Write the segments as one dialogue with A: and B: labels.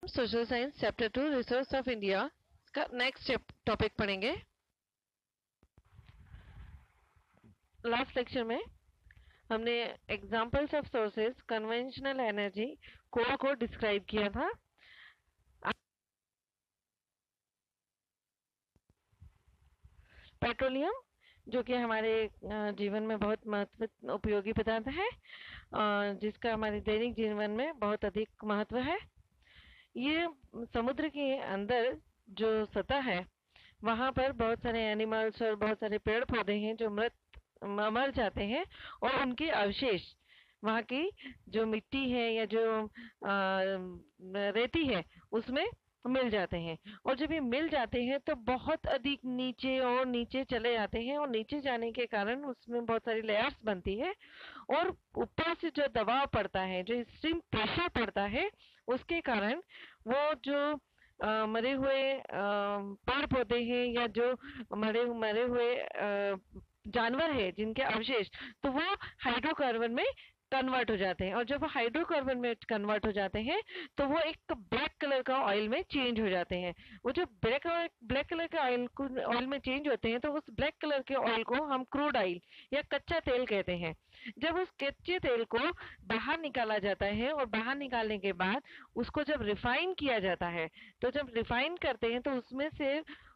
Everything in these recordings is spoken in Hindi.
A: Social science chapter 2 resource of India का नेक्स्ट टॉपिक पढ़ेंगे। लास्ट लेक्चर में हमने examples of sources conventional energy coal को डिस्क्राइब किया था। पेट्रोलियम जो कि हमारे जीवन में बहुत महत्व उपयोगी पदार्थ है, जिसका हमारे दैनिक जीवन में बहुत अधिक महत्व है। ये समुद्र के अंदर जो सतह है वहां पर बहुत सारे एनिमल्स और बहुत सारे पेड़ पौधे हैं जो मर जाते हैं और उनके अवशेष वहां की जो मिट्टी है या जो रेती है उसमें मिल जाते हैं। और जब ये मिल जाते हैं तो बहुत अधिक नीचे और नीचे चले जाते हैं और नीचे जाने के कारण उसमें बहुत सारी लेयर्स बनती है और ऊपर से जो दबाव पड़ता है, जो स्ट्रीम प्रेशर पड़ता है, उसके कारण वो जो मरे हुए पेड़ पौधे हैं या जो मरे हुए जानवर है जिनके अवशेष, तो वो हाइड्रोकार्बन में कन्वर्ट हो जाते हैं। और जब वो हाइड्रोकार्बन में कन्वर्ट हो जाते हैं तो वो एक ब्लैक कलर का ऑयल में चेंज हो जाते हैं। वो जो ब्लैक कलर के ऑयल में चेंज होते हैं तो उस ब्लैक कलर के ऑयल को हम क्रूड ऑयल या कच्चा तेल कहते हैं। जब उस कच्चे तेल को बाहर निकाला जाता है और बाहर निकालने के बाद उसको जब रिफाइन किया जाता है, तो जब रिफाइन करते हैं तो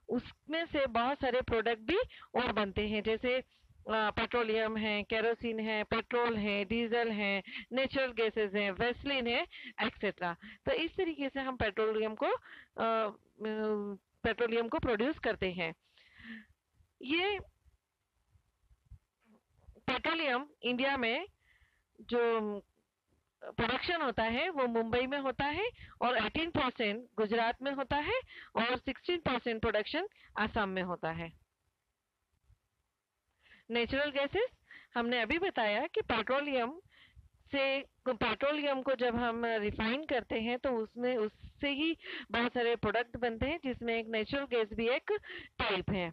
A: उसमें से बहुत सारे प्रोडक्ट भी और बनते हैं, जैसे पेट्रोलियम है, केरोसिन है, पेट्रोल है, डीजल है, नेचुरल गैसेस है, वेस्लिन है, एक्सेट्रा। तो इस तरीके से हम पेट्रोलियम को प्रोड्यूस करते हैं। ये पेट्रोलियम इंडिया में जो प्रोडक्शन होता है वो मुंबई में होता है और 18% गुजरात में होता है और 16% प्रोडक्शन आसाम में होता है। नेचुरल गैसेस हमने अभी बताया कि पेट्रोलियम को जब हम रिफाइन करते हैं तो उससे ही बहुत सारे प्रोडक्ट बनते हैं, जिसमें एक नेचुरल गैस भी एक टाइप है।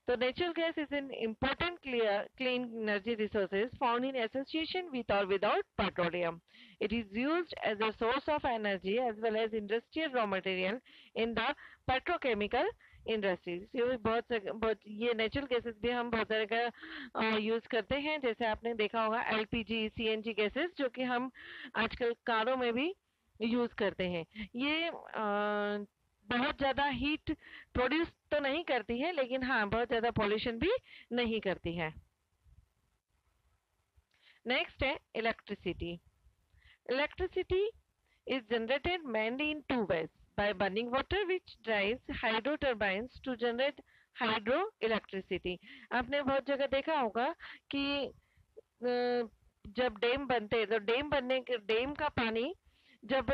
A: तो natural gas is an important clean energy resources found in association with or without petroleum. It is used as a source of energy as well as industrial raw material in the petrochemical industries. ये नेचुरल गैसेस भी हम बहुत तरह का यूज करते हैं, जैसे आपने देखा होगा एलपीजी, सीएनजी गैसेस जो कि हम आजकल कारों में भी यूज करते हैं। ये बहुत ज्यादा हीट प्रोड्यूस तो नहीं करती है, लेकिन हाँ बहुत ज्यादा पॉल्यूशन भी नहीं करती है। नेक्स्ट है electricity. Electricity is generated mainly in two ways, by burning water which drives hydro turbines to generate hydro electricity। आपने बहुत जगह देखा होगा कि जब डैम बनते हैं तो डैम का पानी जब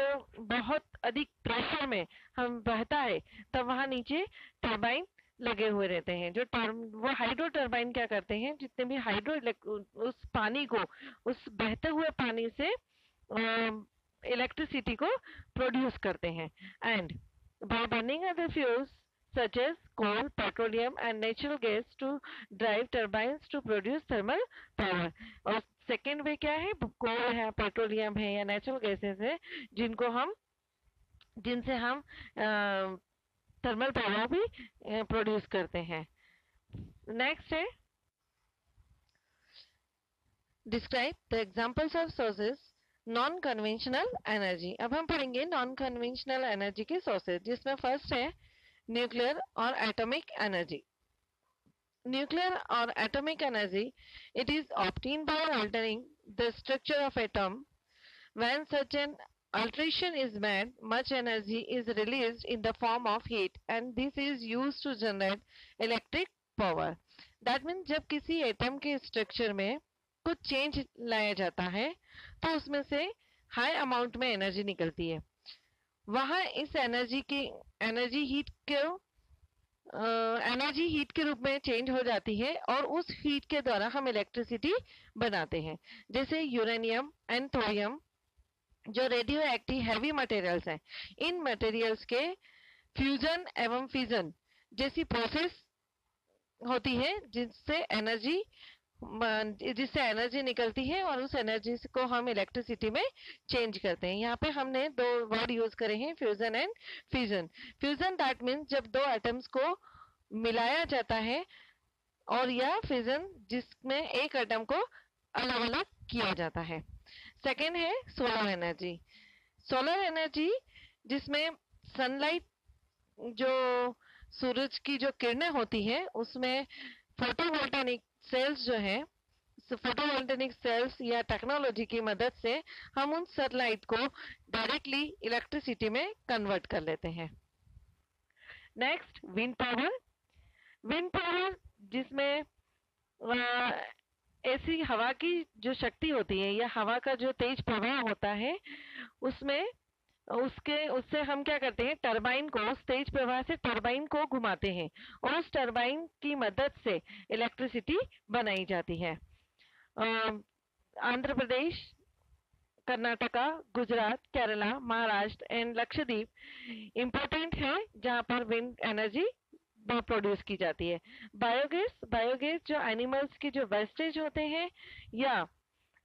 A: बहुत अधिक प्रेशर में हम बहता है तब वहां नीचे टरबाइन लगे हुए रहते हैं। वो हाइड्रो टरबाइन क्या करते हैं, जितने भी उस पानी को, उस बहते हुए पानी से इलेक्ट्रिसिटी को प्रोड्यूस करते हैं। And by burning other fuels such as coal, petroleum and natural gas to drive turbines to produce thermal power। और सेकेंड वे क्या है, कोल है, पेट्रोलियम है या नेचुरल गैसेस है जिनसे हम थर्मल पावर भी प्रोड्यूस करते हैं। नेक्स्ट है describe the examples of sources non conventional energy. अब हम पढ़ेंगे नॉन कन्वेंशनल एनर्जी के सोर्सेज, जिसमें फर्स्ट है न्यूक्लियर और एटॉमिक एनर्जी। न्यूक्लियर और atomic energy, it is obtained by altering the structure of atom. When such an alteration is made, much energy is released in the form of heat and this is used to generate electric power। That means जब किसी एटम के स्ट्रक्चर में कुछ चेंज लाया जाता है तो उसमें से हाई अमाउंट में एनर्जी निकलती है। वहां इस एनर्जी हीट के रूप में चेंज हो जाती है और उस हीट के द्वारा हम इलेक्ट्रिसिटी बनाते हैं। जैसे यूरेनियम एंड थोरियम जो रेडियो एक्टिव हैवी मटेरियल्स हैं, इन मटेरियल्स के फ्यूजन एवं फिजन जैसी प्रोसेस होती है जिससे एनर्जी जिससे एनर्जी निकलती है और उस एनर्जी को हम इलेक्ट्रिसिटी में चेंज करते हैं। यहाँ पे हमने दो वर्ड यूज करे हैं, fusion and fission. Fusion that means जब दो एटम्स को मिलाया जाता है, और या फिजन जिसमें एक एटम को अलग अलग किया जाता है। सेकेंड है सोलर एनर्जी। सोलर एनर्जी जिसमें सनलाइट, जो सूरज की जो किरणें होती है, उसमें फोटोवोल्टेनिक सेल्स जो है, फोटोवोल्टेनिक सेल्स या टेक्नोलॉजी की मदद से हम उन सनलाइट को डायरेक्टली इलेक्ट्रिसिटी में कन्वर्ट कर लेते हैं। Next wind power. Wind power जिसमें ऐसी हवा की जो शक्ति होती है या हवा का जो तेज प्रवाह होता है, उसमें उससे हम क्या करते हैं, टरबाइन को, उस तेज प्रवाह से टरबाइन को घुमाते हैं और उस टरबाइन की मदद से इलेक्ट्रिसिटी बनाई जाती है। आंध्र प्रदेश, कर्नाटका, गुजरात, केरला, महाराष्ट्र एंड लक्षद्वीप इम्पोर्टेंट है जहां पर विंड एनर्जी प्रोड्यूस की जाती है। बायोगैस। बायोगैस जो एनिमल्स के जो वेस्टेज होते हैं या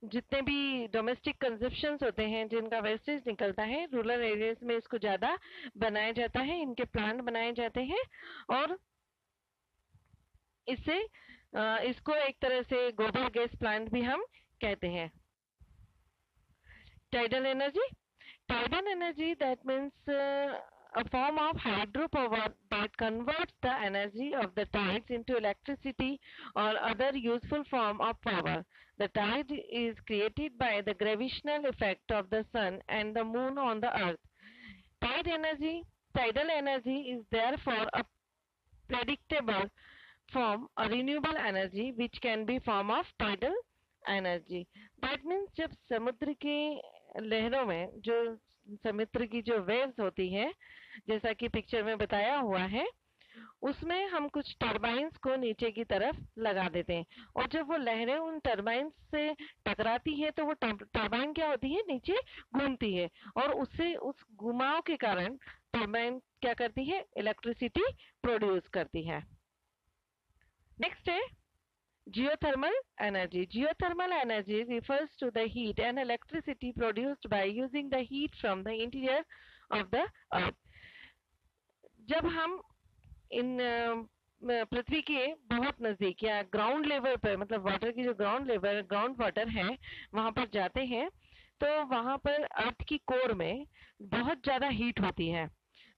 A: जितने भी डोमेस्टिक कंजप्शंस होते हैं जिनका वेस्टेज निकलता है, रूरल एरियाज में इसको ज्यादा बनाया जाता है, इनके प्लांट बनाए जाते हैं और इससे इसको एक तरह से गोबर गैस प्लांट भी हम कहते हैं। Tidal energy. Tidal energy, that means a form of hydropower that converts the energy of the tides into electricity or other useful form of power. The tide is created by the gravitational effect of the sun and the moon on the earth. Tidal energy is therefore a predictable form, a renewable energy which can be form of tidal energy. That means जब समुद्र की लहरों में जो समुद्र की जो वेव्स होती है, जैसा कि पिक्चर में बताया हुआ है, उसमें हम कुछ टरबाइंस को नीचे की तरफ लगा देते हैं और जब वो लहरें उन टरबाइंस से टकराती है तो वो टरबाइन क्या होती है, नीचे घूमती है और उससे उस घुमाव के कारण टरबाइन क्या करती है, इलेक्ट्रिसिटी प्रोड्यूस करती है। नेक्स्ट है geothermal energy. Geothermal energy refers to the heat and electricity produced by using the heat from the interior of the earth. जब हम इन पृथ्वी के बहुत नजदीक या ग्राउंड लेवल पर, मतलब वाटर की जो ग्राउंड लेवल, ग्राउंड वाटर है, वहां पर जाते हैं तो वहां पर अर्थ की कोर में बहुत ज्यादा हीट होती है।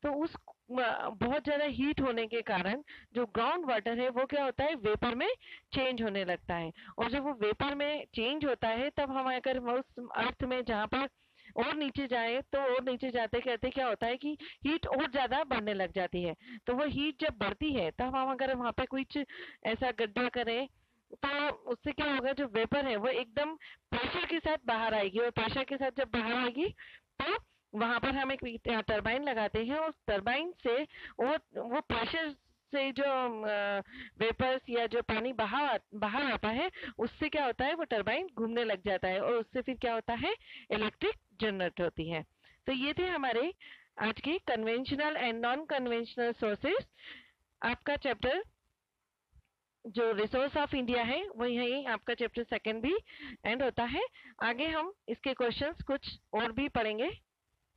A: तो उस बहुत ज्यादा हीट होने के कारण जो ग्राउंड वाटर है वो क्या होता है, वेपर में चेंज होने लगता है और जब वो वेपर में चेंज होता है तब हम अगर उस अर्थ में जहाँ पर और नीचे जाए तो और नीचे जाते कहते क्या होता है कि हीट और ज्यादा बढ़ने लग जाती है। तो वो हीट जब बढ़ती है तब हम अगर वहां पे कुछ ऐसा गड्ढा करें तो उससे क्या होगा, जो वेपर है वो एकदम प्रेशर के साथ बाहर आएगी और प्रेशर के साथ जब बाहर आएगी तो वहां पर हम एक टरबाइन लगाते हैं और टरबाइन से वो प्रेशर से जो वेपर्स या जो पानी बाहर आता है, उससे क्या होता है, वो टरबाइन घूमने लग जाता है और उससे फिर क्या होता है, इलेक्ट्रिक जनरेट होती है। तो ये थे हमारे आज के conventional and non conventional sources. आपका चैप्टर जो रिसोर्स ऑफ इंडिया है वो यही आपका चैप्टर सेकंड भी एंड होता है। आगे हम इसके क्वेश्चंस कुछ और भी पढ़ेंगे।